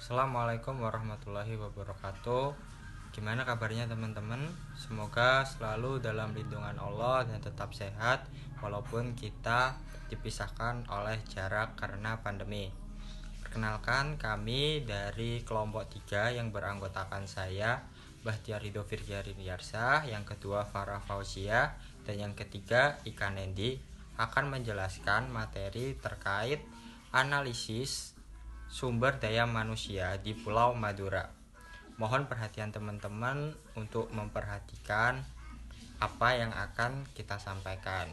Assalamualaikum warahmatullahi wabarakatuh. Gimana kabarnya teman-teman? Semoga selalu dalam lindungan Allah dan tetap sehat walaupun kita dipisahkan oleh jarak karena pandemi. Perkenalkan, kami dari kelompok 3 yang beranggotakan saya, Bahtiar Ridho Firjariyarsah, yang kedua Farah Fauzia, dan yang ketiga Ika Nendi akan menjelaskan materi terkait analisis sumber daya manusia di Pulau Madura. Mohon perhatian teman-teman untuk memperhatikan apa yang akan kita sampaikan.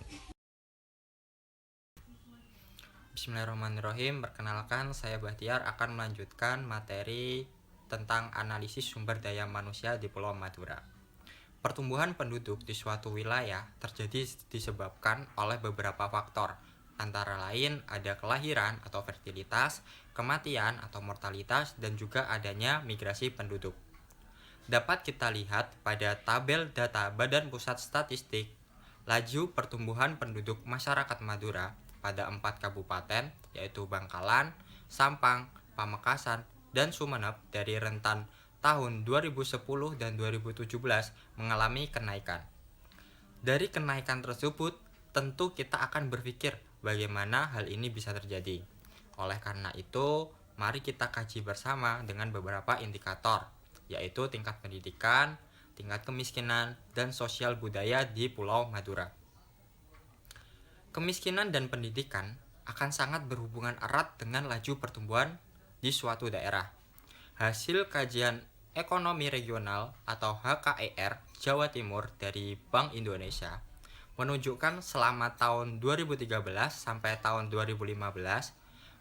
Bismillahirrahmanirrahim. Perkenalkan, saya Bahtiar akan melanjutkan materi tentang analisis sumber daya manusia di Pulau Madura. Pertumbuhan penduduk di suatu wilayah terjadi disebabkan oleh beberapa faktor, antara lain ada kelahiran atau fertilitas, kematian atau mortalitas, dan juga adanya migrasi penduduk. Dapat kita lihat pada tabel data Badan Pusat Statistik, laju pertumbuhan penduduk masyarakat Madura pada 4 kabupaten, yaitu Bangkalan, Sampang, Pamekasan, dan Sumeneb dari rentan tahun 2010 dan 2017 mengalami kenaikan. Dari kenaikan tersebut, tentu kita akan berpikir bagaimana hal ini bisa terjadi. Oleh karena itu, mari kita kaji bersama dengan beberapa indikator, yaitu tingkat pendidikan, tingkat kemiskinan, dan sosial budaya di Pulau Madura. Kemiskinan dan pendidikan akan sangat berhubungan erat dengan laju pertumbuhan di suatu daerah. Hasil kajian Ekonomi Regional atau HKER Jawa Timur dari Bank Indonesia menunjukkan selama tahun 2013 sampai tahun 2015,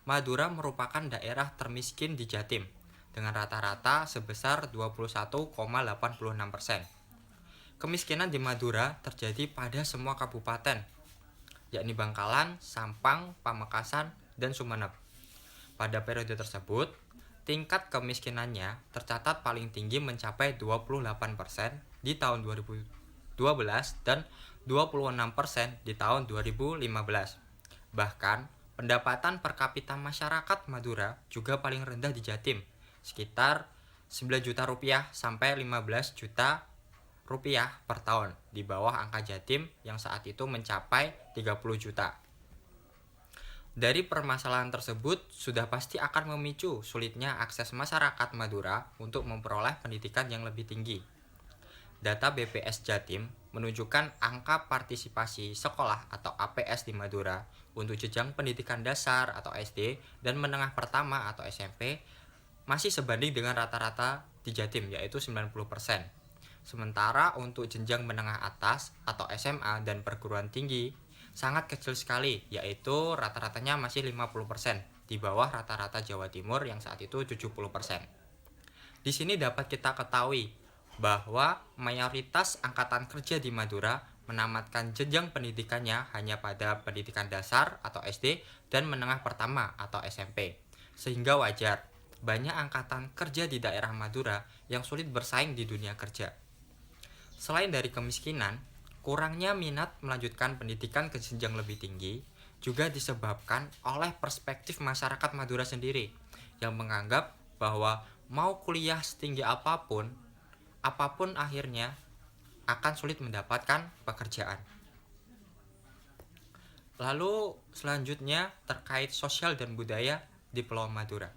Madura merupakan daerah termiskin di Jatim dengan rata-rata sebesar 21,86%. Kemiskinan di Madura terjadi pada semua kabupaten, yakni Bangkalan, Sampang, Pamekasan, dan Sumeneb. Pada periode tersebut, tingkat kemiskinannya tercatat paling tinggi mencapai 28% di tahun 2012 dan 26% di tahun 2015. Bahkan, pendapatan per kapita masyarakat Madura juga paling rendah di Jatim, sekitar 9 juta rupiah sampai 15 juta rupiah per tahun, di bawah angka Jatim yang saat itu mencapai 30 juta. Dari permasalahan tersebut sudah pasti akan memicu sulitnya akses masyarakat Madura untuk memperoleh pendidikan yang lebih tinggi. Data BPS Jatim menunjukkan angka partisipasi sekolah atau APS di Madura untuk jenjang pendidikan dasar atau SD dan menengah pertama atau SMP masih sebanding dengan rata-rata di Jatim, yaitu 90%. Sementara untuk jenjang menengah atas atau SMA dan perguruan tinggi sangat kecil sekali, yaitu rata-ratanya masih 50%, di bawah rata-rata Jawa Timur yang saat itu 70%. Di sini dapat kita ketahui bahwa mayoritas angkatan kerja di Madura menamatkan jenjang pendidikannya hanya pada pendidikan dasar atau SD dan menengah pertama atau SMP. Sehingga wajar banyak angkatan kerja di daerah Madura yang sulit bersaing di dunia kerja. Selain dari kemiskinan, kurangnya minat melanjutkan pendidikan ke jenjang lebih tinggi juga disebabkan oleh perspektif masyarakat Madura sendiri yang menganggap bahwa mau kuliah setinggi apapun akhirnya akan sulit mendapatkan pekerjaan. Lalu selanjutnya terkait sosial dan budaya di Pulau Madura.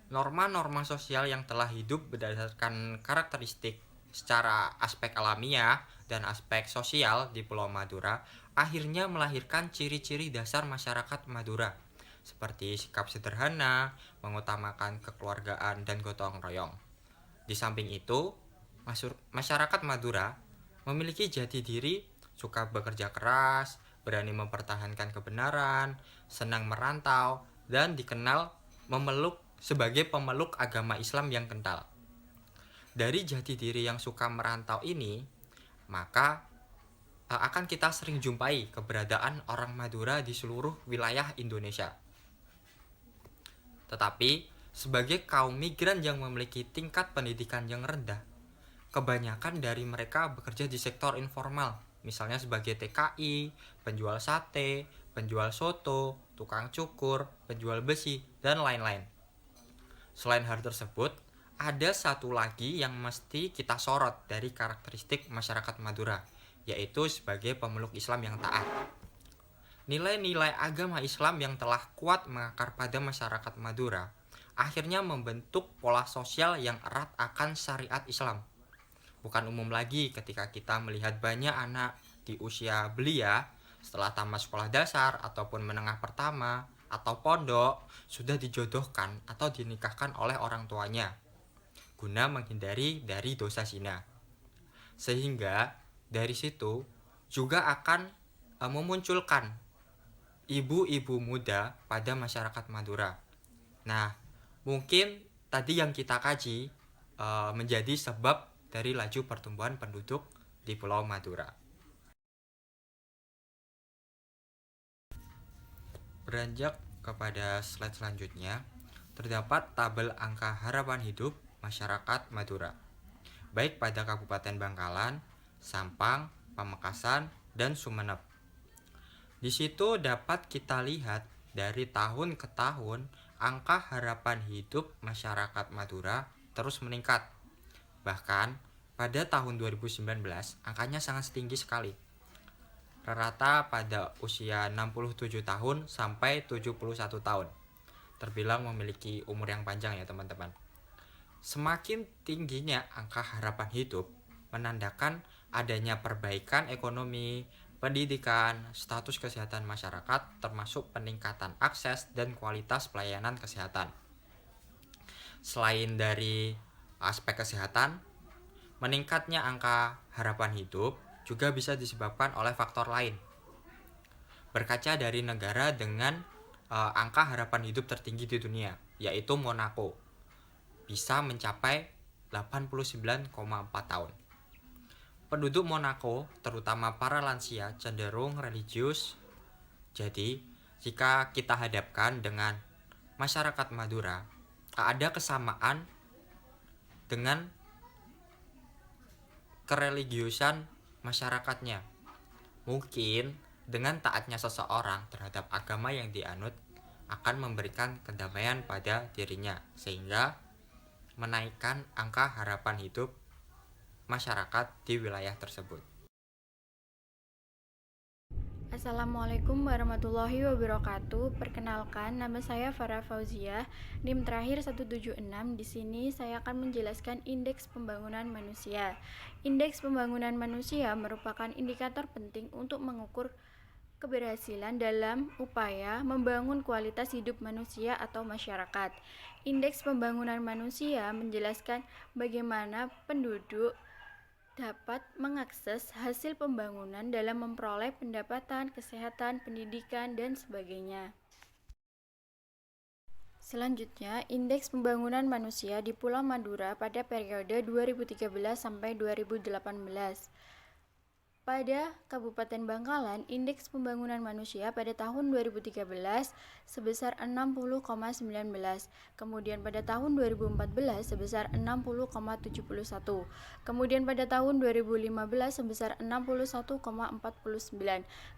Norma-norma sosial yang telah hidup berdasarkan karakteristik secara aspek alamiah dan aspek sosial di Pulau Madura akhirnya melahirkan ciri-ciri dasar masyarakat Madura seperti sikap sederhana, mengutamakan kekeluargaan dan gotong royong. Di samping itu, masyarakat Madura memiliki jati diri, suka bekerja keras, berani mempertahankan kebenaran, senang merantau, dan dikenal sebagai pemeluk agama Islam yang kental. Dari jati diri yang suka merantau ini, maka akan kita sering jumpai keberadaan orang Madura di seluruh wilayah Indonesia. Tetapi, sebagai kaum migran yang memiliki tingkat pendidikan yang rendah, kebanyakan dari mereka bekerja di sektor informal, misalnya sebagai TKI, penjual sate, penjual soto, tukang cukur, penjual besi, dan lain-lain. Selain hal tersebut, ada satu lagi yang mesti kita sorot dari karakteristik masyarakat Madura, yaitu sebagai pemeluk Islam yang taat. Nilai-nilai agama Islam yang telah kuat mengakar pada masyarakat Madura akhirnya membentuk pola sosial yang erat akan syariat Islam. Bukan umum lagi ketika kita melihat banyak anak di usia belia setelah tamat sekolah dasar ataupun menengah pertama atau pondok sudah dijodohkan atau dinikahkan oleh orang tuanya guna menghindari dari dosa zina. Sehingga dari situ juga akan memunculkan ibu-ibu muda pada masyarakat Madura. Nah, mungkin tadi yang kita kaji menjadi sebab dari laju pertumbuhan penduduk di Pulau Madura. Beranjak kepada slide selanjutnya, terdapat tabel angka harapan hidup masyarakat Madura, baik pada Kabupaten Bangkalan, Sampang, Pamekasan, dan Sumeneb. Di situ dapat kita lihat dari tahun ke tahun angka harapan hidup masyarakat Madura terus meningkat. Bahkan pada tahun 2019 angkanya sangat tinggi sekali. Rata pada usia 67 tahun sampai 71 tahun. Terbilang memiliki umur yang panjang ya teman-teman. Semakin tingginya angka harapan hidup menandakan adanya perbaikan ekonomi, pendidikan, status kesehatan masyarakat, termasuk peningkatan akses dan kualitas pelayanan kesehatan. Selain dari aspek kesehatan, meningkatnya angka harapan hidup juga bisa disebabkan oleh faktor lain. Berkaca dari negara dengan angka harapan hidup tertinggi di dunia, yaitu Monaco, bisa mencapai 89,4 tahun. Penduduk Monaco, terutama para lansia, cenderung religius. Jadi, jika kita hadapkan dengan masyarakat Madura, ada kesamaan dengan kereligiusan masyarakatnya. Mungkin dengan taatnya seseorang terhadap agama yang dianut akan memberikan kedamaian pada dirinya, sehingga menaikkan angka harapan hidup masyarakat di wilayah tersebut. Assalamualaikum warahmatullahi wabarakatuh. Perkenalkan, nama saya Farah Fauzia, NIM terakhir 176. Di sini saya akan menjelaskan indeks pembangunan manusia. Indeks pembangunan manusia merupakan indikator penting untuk mengukur keberhasilan dalam upaya membangun kualitas hidup manusia atau masyarakat. Indeks pembangunan manusia menjelaskan bagaimana penduduk dapat mengakses hasil pembangunan dalam memperoleh pendapatan, kesehatan, pendidikan, dan sebagainya. Selanjutnya, indeks pembangunan manusia di Pulau Madura pada periode 2013 sampai 2018. Pada Kabupaten Bangkalan, indeks pembangunan manusia pada tahun 2013 sebesar 60,19, kemudian pada tahun 2014 sebesar 60,71, kemudian pada tahun 2015 sebesar 61,49,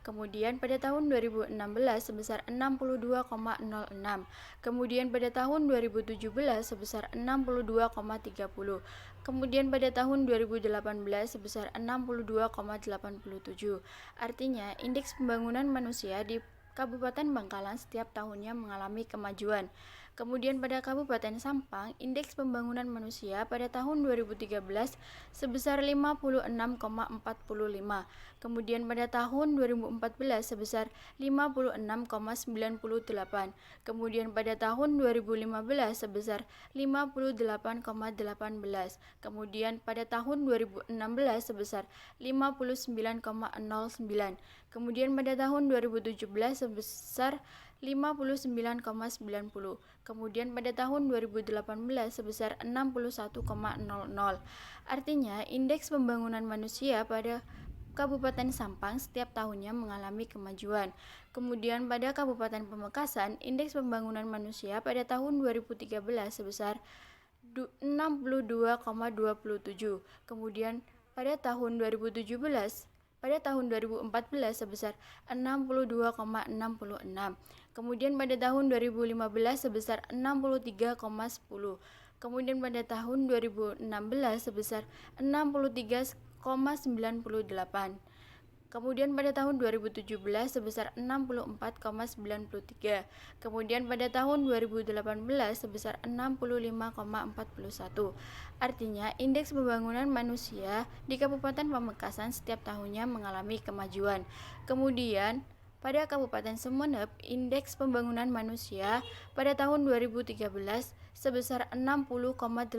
kemudian pada tahun 2016 sebesar 62,06, kemudian pada tahun 2017 sebesar 62,30, kemudian pada tahun 2018 sebesar 62,87. Artinya, indeks pembangunan manusia di Kabupaten Bangkalan setiap tahunnya mengalami kemajuan. Kemudian pada Kabupaten Sampang, indeks pembangunan manusia pada tahun 2013 sebesar 56,45. Kemudian pada tahun 2014 sebesar 56,98. Kemudian pada tahun 2015 sebesar 58,18. Kemudian pada tahun 2016 sebesar 59,09. Kemudian pada tahun 2017 sebesar 59,90. Kemudian pada tahun 2018 sebesar 61,00. Artinya, indeks pembangunan manusia pada Kabupaten Sampang setiap tahunnya mengalami kemajuan. Kemudian pada Kabupaten Pamekasan, indeks pembangunan manusia pada tahun 2013 sebesar 62,27. Kemudian pada tahun 2017 pada tahun 2014 sebesar 62,66. Kemudian pada tahun 2015 sebesar 63,10. Kemudian pada tahun 2016 sebesar 63,98. Kemudian pada tahun 2017 sebesar 64,93. Kemudian pada tahun 2018 sebesar 65,41. Artinya, indeks pembangunan manusia di Kabupaten Pamekasan setiap tahunnya mengalami kemajuan. Kemudian, pada Kabupaten Sumeneb, indeks pembangunan manusia pada tahun 2013 sebesar 60,84.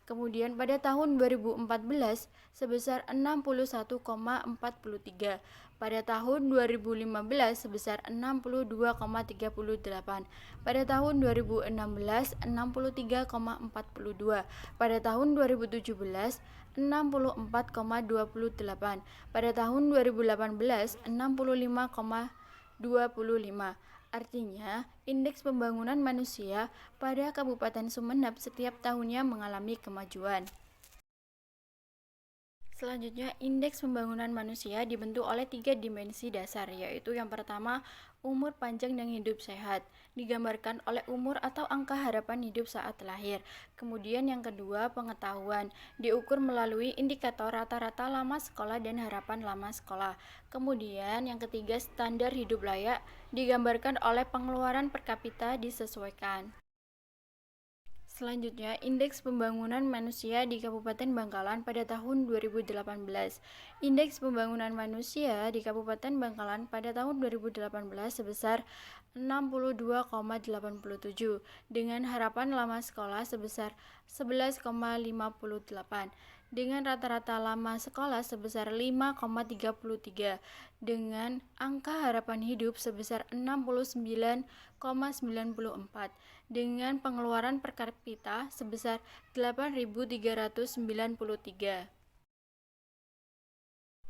Kemudian pada tahun 2014 sebesar 61,43. Pada tahun 2015 sebesar 62,38. Pada tahun 2016 63,42. Pada tahun 2017 64,28. Pada tahun 2018 65,25. Artinya, indeks pembangunan manusia pada Kabupaten Sumeneb setiap tahunnya mengalami kemajuan. Selanjutnya, indeks pembangunan manusia dibentuk oleh 3 dimensi dasar, yaitu yang pertama, umur panjang dan hidup sehat, digambarkan oleh umur atau angka harapan hidup saat lahir. Kemudian yang kedua, pengetahuan, diukur melalui indikator rata-rata lama sekolah dan harapan lama sekolah. Kemudian yang ketiga, standar hidup layak, digambarkan oleh pengeluaran per kapita disesuaikan. Selanjutnya, indeks pembangunan manusia di Kabupaten Bangkalan pada tahun 2018. Indeks pembangunan manusia di Kabupaten Bangkalan pada tahun 2018 sebesar 62,87 dengan harapan lama sekolah sebesar 11,58 dengan rata-rata lama sekolah sebesar 5,33 dengan angka harapan hidup sebesar 69,94 dengan pengeluaran per kapita sebesar 8.393.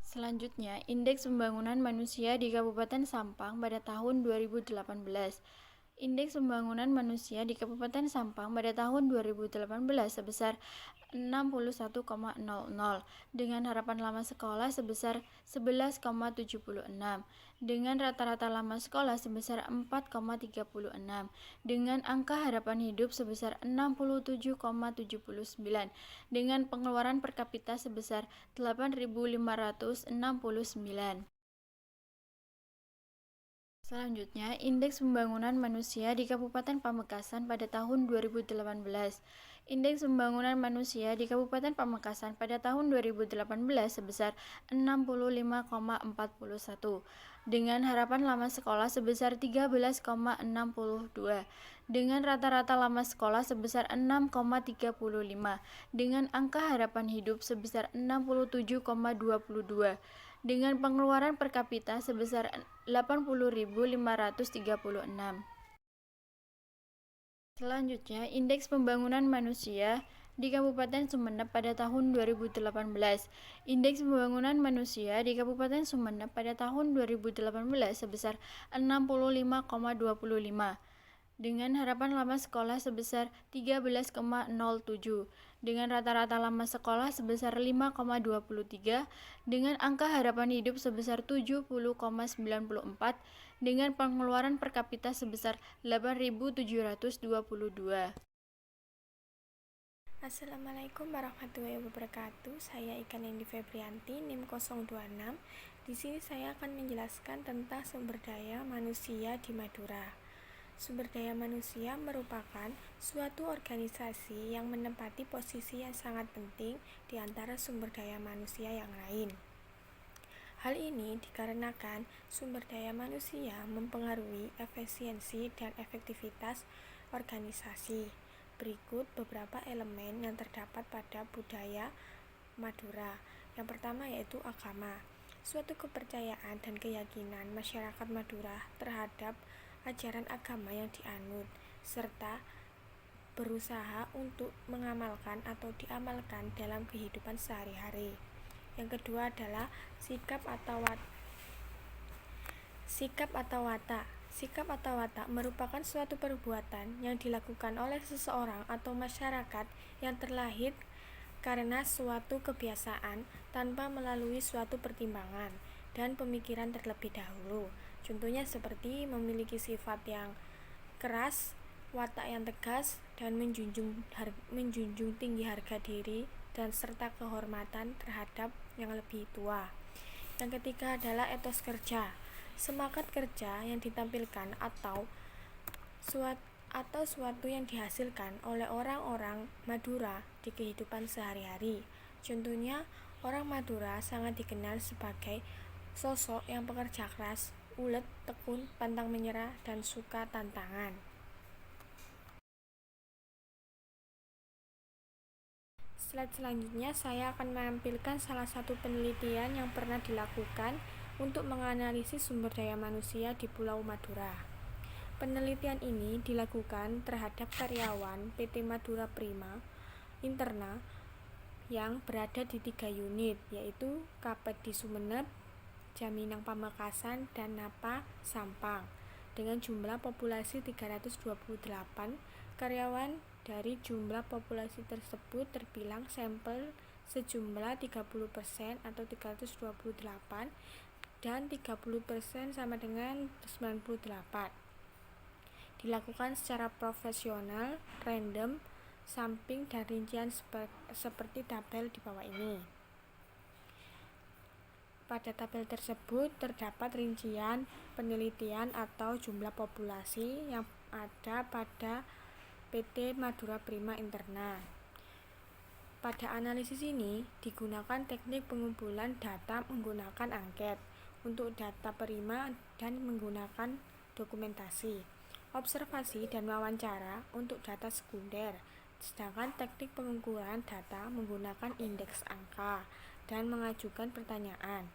Selanjutnya, indeks pembangunan manusia di Kabupaten Sampang pada tahun 2018. Indeks pembangunan manusia di Kabupaten Sampang pada tahun 2018 sebesar 61,00 dengan harapan lama sekolah sebesar 11,76 dengan rata-rata lama sekolah sebesar 4,36 dengan angka harapan hidup sebesar 67,79 dengan pengeluaran per kapita sebesar 8.569. Selanjutnya, indeks pembangunan manusia di Kabupaten Pamekasan pada tahun 2018. Indeks pembangunan manusia di Kabupaten Pamekasan pada tahun 2018 sebesar 65,41 dengan harapan lama sekolah sebesar 13,62 dengan rata-rata lama sekolah sebesar 6,35 dengan angka harapan hidup sebesar 67,22 dengan pengeluaran per kapita sebesar 80.536. Selanjutnya, indeks pembangunan manusia di Kabupaten Sumeneb pada tahun 2018. Indeks pembangunan manusia di Kabupaten Sumeneb pada tahun 2018 sebesar 65,25 dengan harapan lama sekolah sebesar 13,07 dengan rata-rata lama sekolah sebesar 5,23 dengan angka harapan hidup sebesar 70,94 dengan pengeluaran per kapita sebesar 8.722. Assalamualaikum warahmatullahi wabarakatuh. Saya Ikan Indi Febrianti, NIM 026. Di sini saya akan menjelaskan tentang sumber daya manusia di Madura. Sumber daya manusia merupakan suatu organisasi yang menempati posisi yang sangat penting di antara sumber daya manusia yang lain. Hal ini dikarenakan sumber daya manusia mempengaruhi efisiensi dan efektivitas organisasi. Berikut beberapa elemen yang terdapat pada budaya Madura. Yang pertama yaitu agama. Suatu kepercayaan dan keyakinan masyarakat Madura terhadap ajaran agama yang dianut, serta berusaha untuk mengamalkan atau diamalkan dalam kehidupan sehari-hari. Yang kedua adalah sikap atau watak. Sikap atau watak merupakan suatu perbuatan yang dilakukan oleh seseorang atau masyarakat yang terlahir karena suatu kebiasaan tanpa melalui suatu pertimbangan dan pemikiran terlebih dahulu. Contohnya seperti memiliki sifat yang keras, watak yang tegas, dan menjunjung tinggi harga diri dan serta kehormatan terhadap yang lebih tua. Yang ketiga adalah etos kerja. Semangat kerja yang ditampilkan atau suatu yang dihasilkan oleh orang-orang Madura di kehidupan sehari-hari. Contohnya, orang Madura sangat dikenal sebagai sosok yang pekerja keras, ulet, tekun, pantang menyerah, dan suka tantangan. Slide selanjutnya saya akan menampilkan salah satu penelitian yang pernah dilakukan untuk menganalisis sumber daya manusia di Pulau Madura. Penelitian ini dilakukan terhadap karyawan PT Madura Prima Interna yang berada di 3 unit, yaitu Kapet di Sumeneb, Jaminang Pamekasan, dan Napa Sampang. Dengan jumlah populasi 328, karyawan dari jumlah populasi tersebut terbilang sampel sejumlah 30% atau 328 dan 30% sama dengan 98. Dilakukan secara profesional, random, samping dan rincian seperti tabel di bawah ini. Pada tabel tersebut terdapat rincian penelitian atau jumlah populasi yang ada pada PT Madura Prima Interna. Pada analisis ini digunakan teknik pengumpulan data menggunakan angket untuk data Prima dan menggunakan dokumentasi, observasi dan wawancara untuk data sekunder, sedangkan teknik pengumpulan data menggunakan indeks angka dan mengajukan pertanyaan.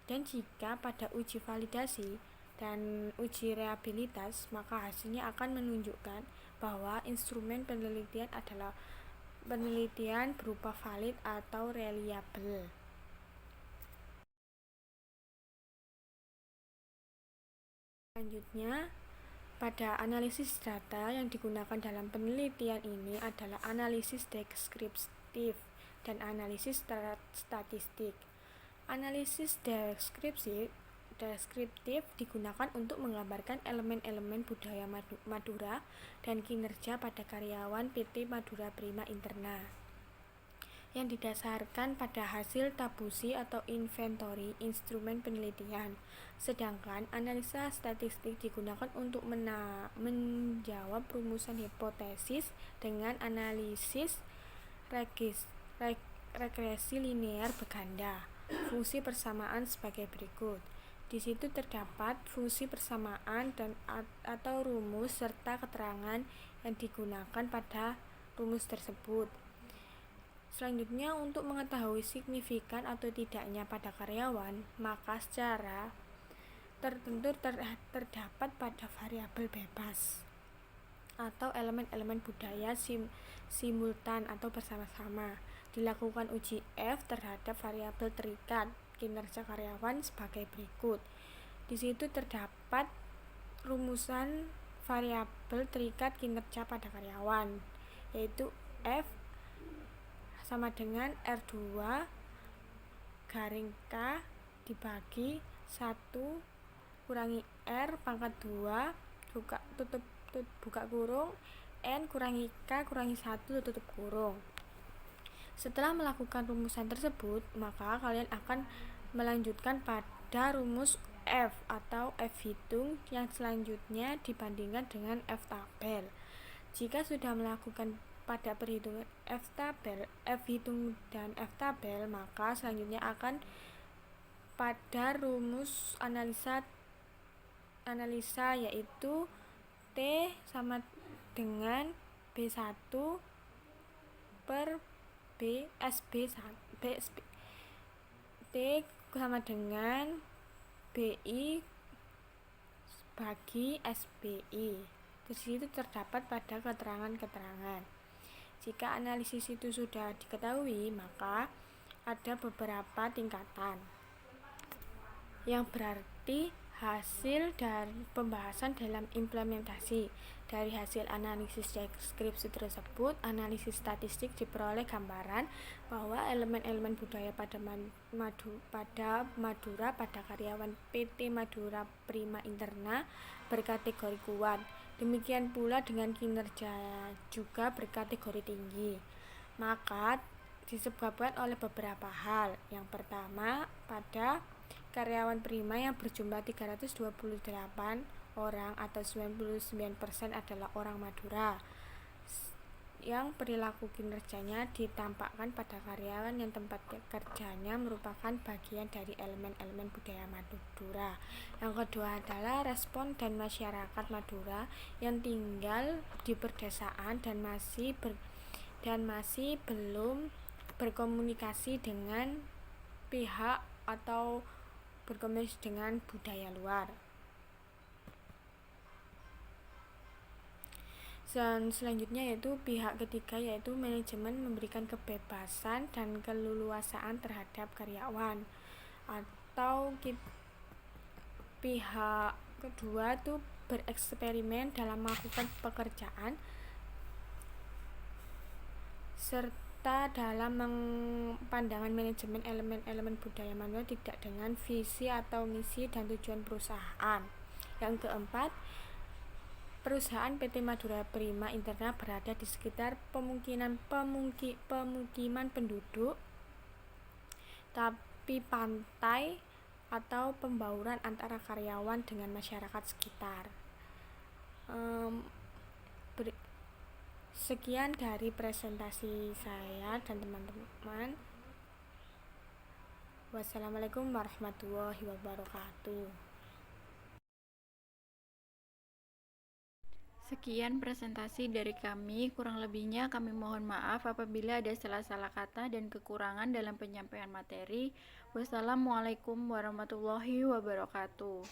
Dan jika pada uji validasi dan uji reliabilitas, maka hasilnya akan menunjukkan bahwa instrumen penelitian adalah penelitian berupa valid atau reliable. Selanjutnya, pada analisis data yang digunakan dalam penelitian ini adalah analisis deskriptif dan analisis statistik. Analisis deskriptif digunakan untuk menggambarkan elemen-elemen budaya Madura dan kinerja pada karyawan PT Madura Prima Interna yang didasarkan pada hasil tabusi atau inventory instrumen penelitian. Sedangkan analisa statistik digunakan untuk menjawab rumusan hipotesis dengan analisis regresi linear berganda. Fungsi persamaan sebagai berikut. Di situ terdapat fungsi persamaan dan atau rumus serta keterangan yang digunakan pada rumus tersebut. Selanjutnya, untuk mengetahui signifikan atau tidaknya pada karyawan, maka secara tertentu terdapat pada variabel bebas atau elemen-elemen budaya simultan atau bersama-sama. Dilakukan uji F terhadap variabel terikat kinerja karyawan sebagai berikut. Di situ terdapat rumusan variabel terikat kinerja pada karyawan, yaitu F sama dengan R2 garing K dibagi 1 kurangi R pangkat 2 buka kurung N kurangi K kurangi 1 tutup kurung. Setelah melakukan rumusan tersebut, maka kalian akan melanjutkan pada rumus F atau F hitung yang selanjutnya dibandingkan dengan F tabel. Jika sudah melakukan pada perhitungan F hitung dan F tabel, maka selanjutnya akan pada rumus analisa yaitu T sama dengan B1 per B T sama dengan BI bagi SBI. Di situ terdapat pada keterangan-keterangan. Jika analisis itu sudah diketahui, maka ada beberapa tingkatan yang berarti hasil dari pembahasan dalam implementasi. Dari hasil analisis deskripsi tersebut, analisis statistik diperoleh gambaran bahwa elemen-elemen budaya pada Madura pada karyawan PT Madura Prima Interna berkategori kuat. Demikian pula dengan kinerja juga berkategori tinggi. Maka disebabkan oleh beberapa hal. Yang pertama, pada karyawan Prima yang berjumlah 328 orang atau 99% adalah orang Madura, yang perilaku kinerjanya ditampakkan pada karyawan yang tempat kerjanya merupakan bagian dari elemen-elemen budaya Madura. Yang kedua adalah respon dan masyarakat Madura yang tinggal di perdesaan dan masih belum berkomunikasi dengan pihak atau berkomunikasi dengan budaya luar. Dan selanjutnya yaitu pihak ketiga, yaitu manajemen memberikan kebebasan dan keleluasaan terhadap karyawan. Atau pihak kedua itu bereksperimen dalam melakukan pekerjaan serta dalam pandangan manajemen elemen-elemen budaya Madura tidak dengan visi atau misi dan tujuan perusahaan. Yang keempat, perusahaan PT Madura Prima Interna berada di sekitar pemukiman penduduk, tapi pantai atau pembauran antara karyawan dengan masyarakat sekitar. Sekian dari presentasi saya dan teman-teman. Wassalamualaikum warahmatullahi wabarakatuh. Sekian presentasi dari kami, kurang lebihnya kami mohon maaf apabila ada salah-salah kata dan kekurangan dalam penyampaian materi. Wassalamualaikum warahmatullahi wabarakatuh.